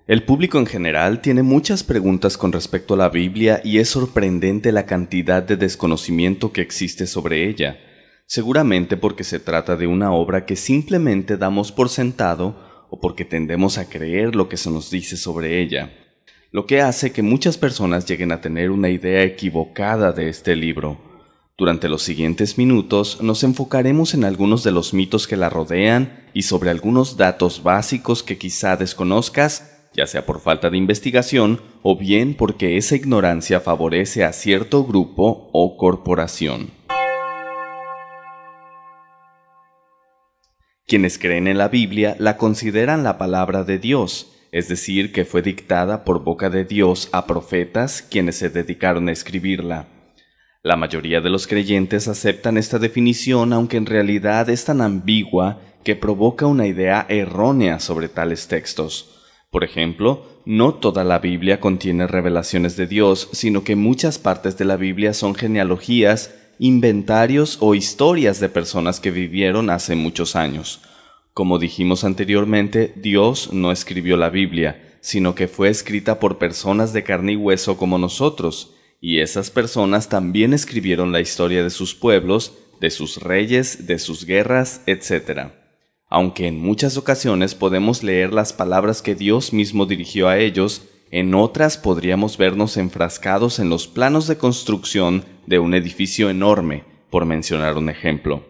El público en general tiene muchas preguntas con respecto a la Biblia y es sorprendente la cantidad de desconocimiento que existe sobre ella, seguramente porque se trata de una obra que simplemente damos por sentado o porque tendemos a creer lo que se nos dice sobre ella, lo que hace que muchas personas lleguen a tener una idea equivocada de este libro. Durante los siguientes minutos nos enfocaremos en algunos de los mitos que la rodean y sobre algunos datos básicos que quizá desconozcas, ya sea por falta de investigación o bien porque esa ignorancia favorece a cierto grupo o corporación. Quienes creen en la Biblia la consideran la palabra de Dios, es decir, que fue dictada por boca de Dios a profetas quienes se dedicaron a escribirla. La mayoría de los creyentes aceptan esta definición, aunque en realidad es tan ambigua que provoca una idea errónea sobre tales textos. Por ejemplo, no toda la Biblia contiene revelaciones de Dios, sino que muchas partes de la Biblia son genealogías, inventarios o historias de personas que vivieron hace muchos años. Como dijimos anteriormente, Dios no escribió la Biblia, sino que fue escrita por personas de carne y hueso como nosotros, y esas personas también escribieron la historia de sus pueblos, de sus reyes, de sus guerras, etc. Aunque en muchas ocasiones podemos leer las palabras que Dios mismo dirigió a ellos, en otras podríamos vernos enfrascados en los planos de construcción de un edificio enorme, por mencionar un ejemplo.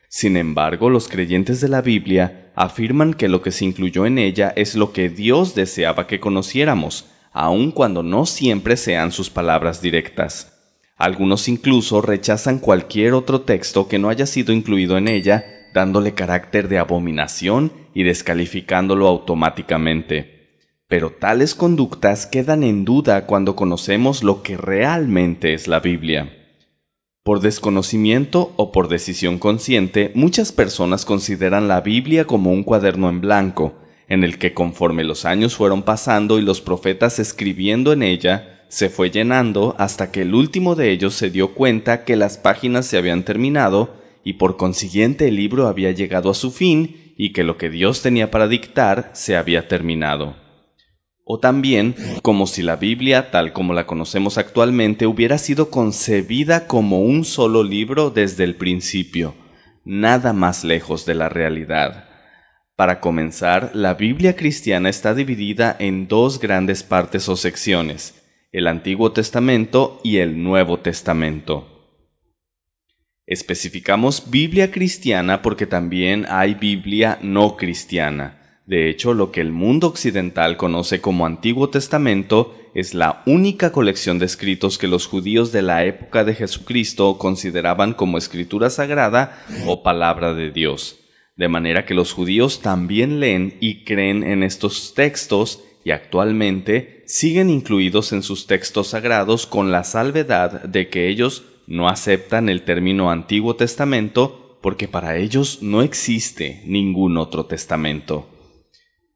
Sin embargo, los creyentes de la Biblia afirman que lo que se incluyó en ella es lo que Dios deseaba que conociéramos, aun cuando no siempre sean sus palabras directas. Algunos incluso rechazan cualquier otro texto que no haya sido incluido en ella, dándole carácter de abominación y descalificándolo automáticamente. Pero tales conductas quedan en duda cuando conocemos lo que realmente es la Biblia. Por desconocimiento o por decisión consciente, muchas personas consideran la Biblia como un cuaderno en blanco, en el que conforme los años fueron pasando y los profetas escribiendo en ella, se fue llenando hasta que el último de ellos se dio cuenta que las páginas se habían terminado y por consiguiente el libro había llegado a su fin y que lo que Dios tenía para dictar se había terminado. O también, como si la Biblia, tal como la conocemos actualmente, hubiera sido concebida como un solo libro desde el principio, nada más lejos de la realidad. Para comenzar, la Biblia cristiana está dividida en dos grandes partes o secciones, el Antiguo Testamento y el Nuevo Testamento. Especificamos Biblia cristiana porque también hay Biblia no cristiana. De hecho, lo que el mundo occidental conoce como Antiguo Testamento es la única colección de escritos que los judíos de la época de Jesucristo consideraban como escritura sagrada o palabra de Dios. De manera que los judíos también leen y creen en estos textos y actualmente siguen incluidos en sus textos sagrados con la salvedad de que ellos no aceptan el término Antiguo Testamento porque para ellos no existe ningún otro testamento.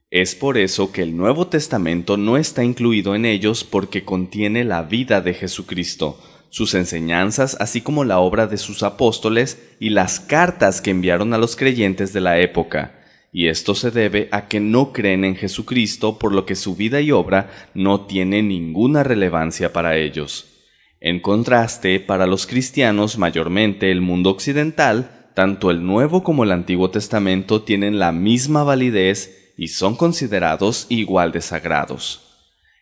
Es por eso que el Nuevo Testamento no está incluido en ellos porque contiene la vida de Jesucristo, sus enseñanzas, así como la obra de sus apóstoles y las cartas que enviaron a los creyentes de la época. Y esto se debe a que no creen en Jesucristo, por lo que su vida y obra no tienen ninguna relevancia para ellos. En contraste, para los cristianos, mayormente el mundo occidental, tanto el Nuevo como el Antiguo Testamento tienen la misma validez y son considerados igual de sagrados.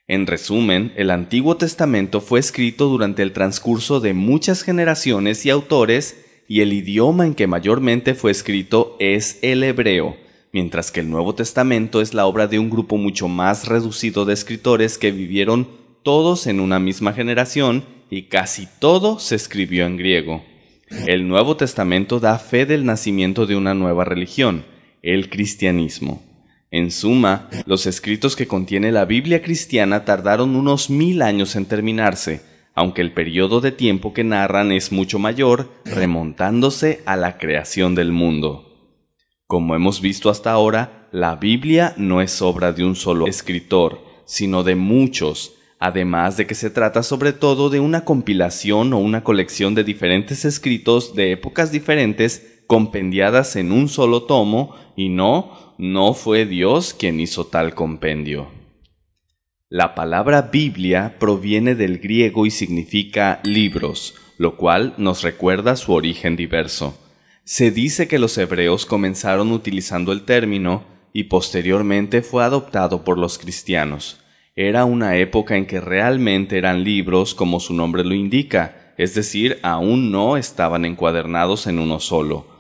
En resumen, el Antiguo Testamento fue escrito durante el transcurso de muchas generaciones y autores, y el idioma en que mayormente fue escrito es el hebreo, mientras que el Nuevo Testamento es la obra de un grupo mucho más reducido de escritores que vivieron todos en una misma generación y casi todo se escribió en griego. El Nuevo Testamento da fe del nacimiento de una nueva religión, el cristianismo. En suma, los escritos que contiene la Biblia cristiana tardaron unos 1000 años en terminarse, aunque el periodo de tiempo que narran es mucho mayor, remontándose a la creación del mundo. Como hemos visto hasta ahora, la Biblia no es obra de un solo escritor, sino de muchos, además de que se trata sobre todo de una compilación o una colección de diferentes escritos de épocas diferentes compendiadas en un solo tomo, y no fue Dios quien hizo tal compendio. La palabra Biblia proviene del griego y significa libros, lo cual nos recuerda su origen diverso. Se dice que los hebreos comenzaron utilizando el término y posteriormente fue adoptado por los cristianos. Era una época en que realmente eran libros como su nombre lo indica, es decir, aún no estaban encuadernados en uno solo.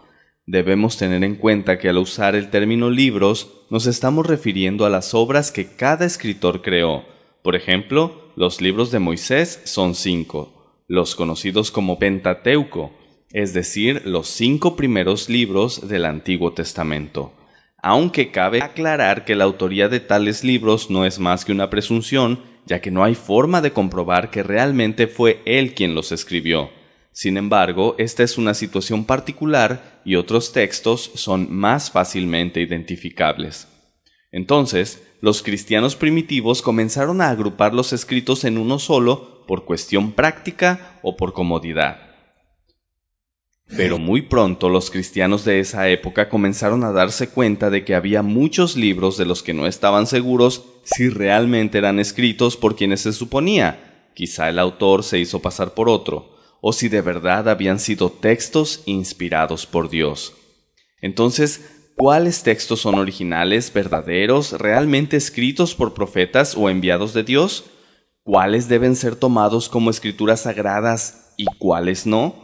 Debemos tener en cuenta que al usar el término libros nos estamos refiriendo a las obras que cada escritor creó. Por ejemplo, los libros de Moisés son 5, los conocidos como Pentateuco, es decir, los 5 primeros libros del Antiguo Testamento. Aunque cabe aclarar que la autoría de tales libros no es más que una presunción, ya que no hay forma de comprobar que realmente fue él quien los escribió. Sin embargo, esta es una situación particular y otros textos son más fácilmente identificables. Entonces, los cristianos primitivos comenzaron a agrupar los escritos en uno solo por cuestión práctica o por comodidad. Pero muy pronto los cristianos de esa época comenzaron a darse cuenta de que había muchos libros de los que no estaban seguros si realmente eran escritos por quienes se suponía. Quizá el autor se hizo pasar por otro, o si de verdad habían sido textos inspirados por Dios. Entonces, ¿cuáles textos son originales, verdaderos, realmente escritos por profetas o enviados de Dios? ¿Cuáles deben ser tomados como escrituras sagradas y cuáles no?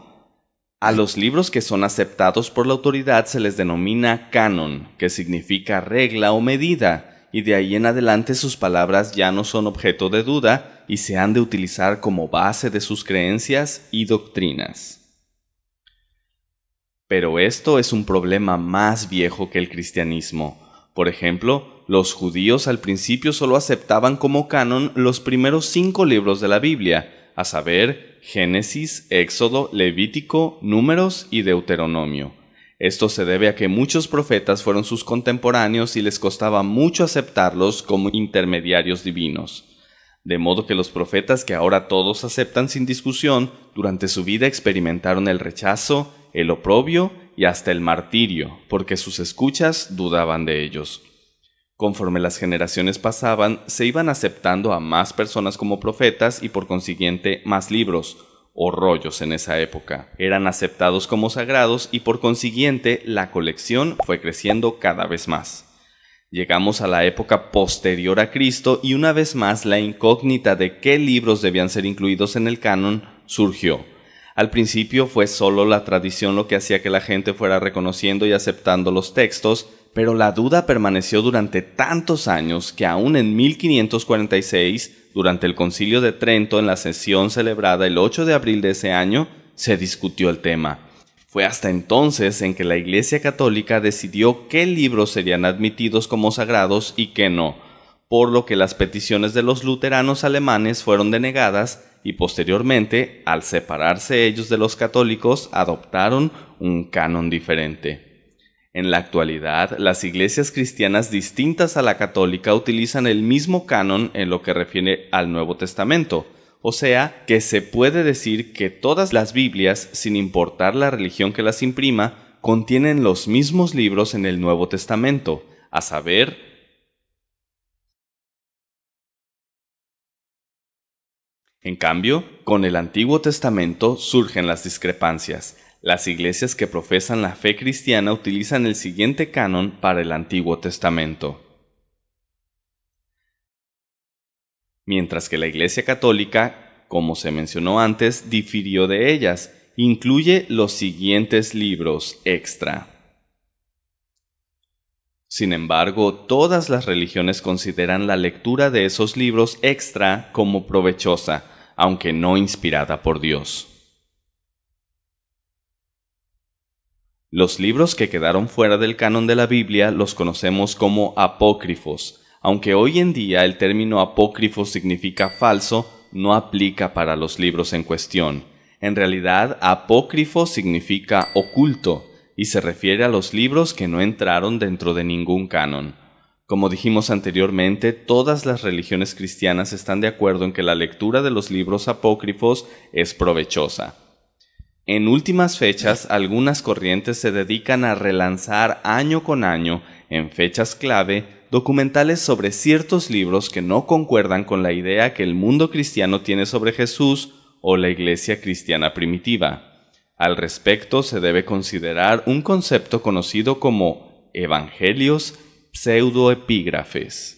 A los libros que son aceptados por la autoridad se les denomina canon, que significa regla o medida, y de ahí en adelante sus palabras ya no son objeto de duda y se han de utilizar como base de sus creencias y doctrinas. Pero esto es un problema más viejo que el cristianismo. Por ejemplo, los judíos al principio solo aceptaban como canon los primeros 5 libros de la Biblia, a saber, Génesis, Éxodo, Levítico, Números y Deuteronomio. Esto se debe a que muchos profetas fueron sus contemporáneos y les costaba mucho aceptarlos como intermediarios divinos. De modo que los profetas que ahora todos aceptan sin discusión, durante su vida experimentaron el rechazo, el oprobio y hasta el martirio, porque sus escuchas dudaban de ellos. Conforme las generaciones pasaban, se iban aceptando a más personas como profetas y por consiguiente más libros, o rollos en esa época. Eran aceptados como sagrados y por consiguiente la colección fue creciendo cada vez más. Llegamos a la época posterior a Cristo y una vez más la incógnita de qué libros debían ser incluidos en el canon surgió. Al principio fue solo la tradición lo que hacía que la gente fuera reconociendo y aceptando los textos, pero la duda permaneció durante tantos años que aún en 1546, durante el Concilio de Trento en la sesión celebrada el 8 de abril de ese año, se discutió el tema. Fue hasta entonces en que la Iglesia Católica decidió qué libros serían admitidos como sagrados y qué no, por lo que las peticiones de los luteranos alemanes fueron denegadas y posteriormente, al separarse ellos de los católicos, adoptaron un canon diferente. En la actualidad, las iglesias cristianas distintas a la católica utilizan el mismo canon en lo que refiere al Nuevo Testamento, o sea, que se puede decir que todas las Biblias, sin importar la religión que las imprima, contienen los mismos libros en el Nuevo Testamento, a saber, en cambio, con el Antiguo Testamento surgen las discrepancias. Las iglesias que profesan la fe cristiana utilizan el siguiente canon para el Antiguo Testamento, mientras que la Iglesia Católica, como se mencionó antes, difirió de ellas. Incluye los siguientes libros extra. Sin embargo, todas las religiones consideran la lectura de esos libros extra como provechosa, aunque no inspirada por Dios. Los libros que quedaron fuera del canon de la Biblia los conocemos como apócrifos. Aunque hoy en día el término apócrifo significa falso, no aplica para los libros en cuestión. En realidad, apócrifo significa oculto y se refiere a los libros que no entraron dentro de ningún canon. Como dijimos anteriormente, todas las religiones cristianas están de acuerdo en que la lectura de los libros apócrifos es provechosa. En últimas fechas, algunas corrientes se dedican a relanzar año con año, en fechas clave, documentales sobre ciertos libros que no concuerdan con la idea que el mundo cristiano tiene sobre Jesús o la iglesia cristiana primitiva. Al respecto, se debe considerar un concepto conocido como evangelios pseudoepígrafes.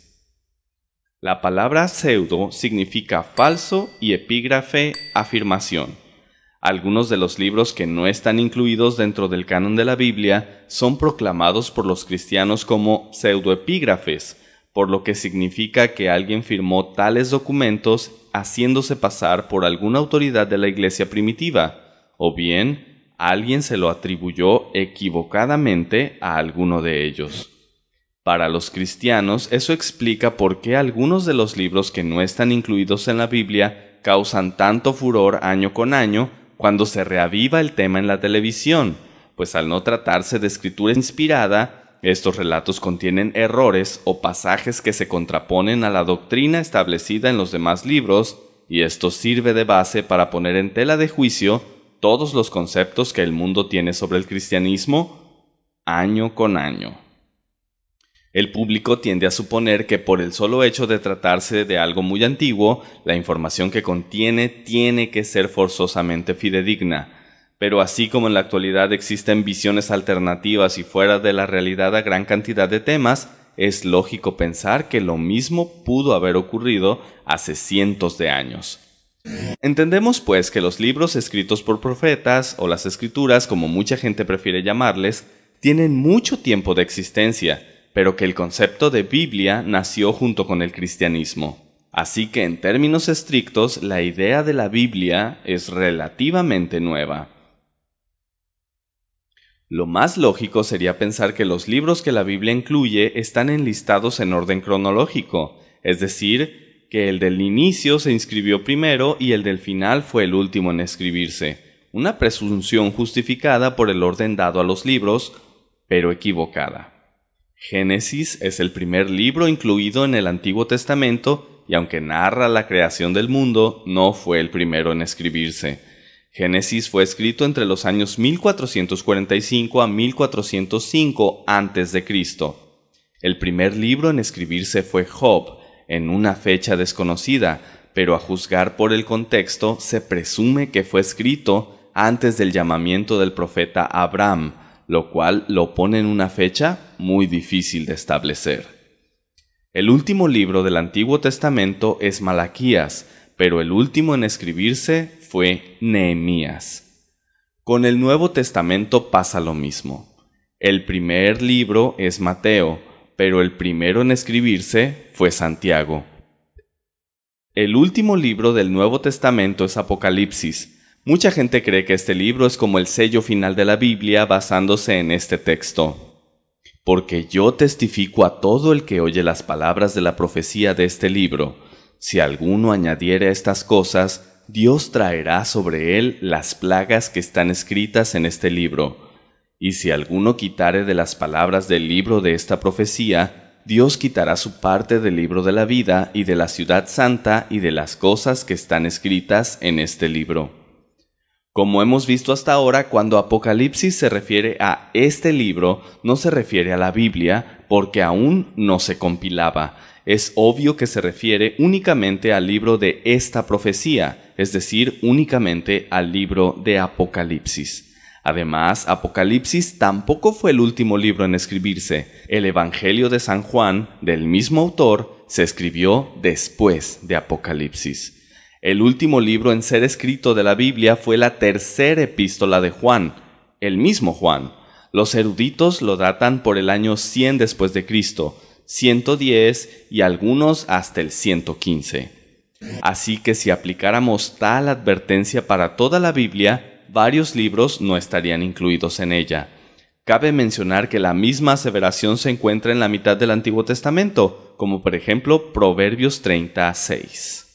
La palabra pseudo significa falso y epígrafe, afirmación. Algunos de los libros que no están incluidos dentro del canon de la Biblia son proclamados por los cristianos como pseudoepígrafes, por lo que significa que alguien firmó tales documentos haciéndose pasar por alguna autoridad de la iglesia primitiva, o bien alguien se lo atribuyó equivocadamente a alguno de ellos. Para los cristianos, eso explica por qué algunos de los libros que no están incluidos en la Biblia causan tanto furor año con año cuando se reaviva el tema en la televisión, pues al no tratarse de escritura inspirada, estos relatos contienen errores o pasajes que se contraponen a la doctrina establecida en los demás libros, y esto sirve de base para poner en tela de juicio todos los conceptos que el mundo tiene sobre el cristianismo año con año. El público tiende a suponer que por el solo hecho de tratarse de algo muy antiguo, la información que contiene tiene que ser forzosamente fidedigna. Pero así como en la actualidad existen visiones alternativas y fuera de la realidad a gran cantidad de temas, es lógico pensar que lo mismo pudo haber ocurrido hace cientos de años. Entendemos pues que los libros escritos por profetas, o las escrituras como mucha gente prefiere llamarles, tienen mucho tiempo de existencia, pero que el concepto de Biblia nació junto con el cristianismo. Así que en términos estrictos, la idea de la Biblia es relativamente nueva. Lo más lógico sería pensar que los libros que la Biblia incluye están enlistados en orden cronológico, es decir, que el del inicio se inscribió primero y el del final fue el último en escribirse, una presunción justificada por el orden dado a los libros, pero equivocada. Génesis es el primer libro incluido en el Antiguo Testamento y aunque narra la creación del mundo, no fue el primero en escribirse. Génesis fue escrito entre los años 1445 a 1405 a.C. El primer libro en escribirse fue Job, en una fecha desconocida, pero a juzgar por el contexto se presume que fue escrito antes del llamamiento del profeta Abraham, lo cual lo pone en una fecha muy difícil de establecer. El último libro del Antiguo Testamento es Malaquías, pero el último en escribirse fue Nehemías. Con el Nuevo Testamento pasa lo mismo. El primer libro es Mateo, pero el primero en escribirse fue Santiago. El último libro del Nuevo Testamento es Apocalipsis. Mucha gente cree que este libro es como el sello final de la Biblia basándose en este texto. Porque yo testifico a todo el que oye las palabras de la profecía de este libro. Si alguno añadiere estas cosas, Dios traerá sobre él las plagas que están escritas en este libro. Y si alguno quitare de las palabras del libro de esta profecía, Dios quitará su parte del libro de la vida y de la ciudad santa y de las cosas que están escritas en este libro. Como hemos visto hasta ahora, cuando Apocalipsis se refiere a este libro, no se refiere a la Biblia, porque aún no se compilaba. Es obvio que se refiere únicamente al libro de esta profecía, es decir, únicamente al libro de Apocalipsis. Además, Apocalipsis tampoco fue el último libro en escribirse. El Evangelio de San Juan, del mismo autor, se escribió después de Apocalipsis. El último libro en ser escrito de la Biblia fue la tercera epístola de Juan, el mismo Juan. Los eruditos lo datan por el año 100 después de Cristo, 110 y algunos hasta el 115. Así que si aplicáramos tal advertencia para toda la Biblia, varios libros no estarían incluidos en ella. Cabe mencionar que la misma aseveración se encuentra en la mitad del Antiguo Testamento, como por ejemplo Proverbios 30:6.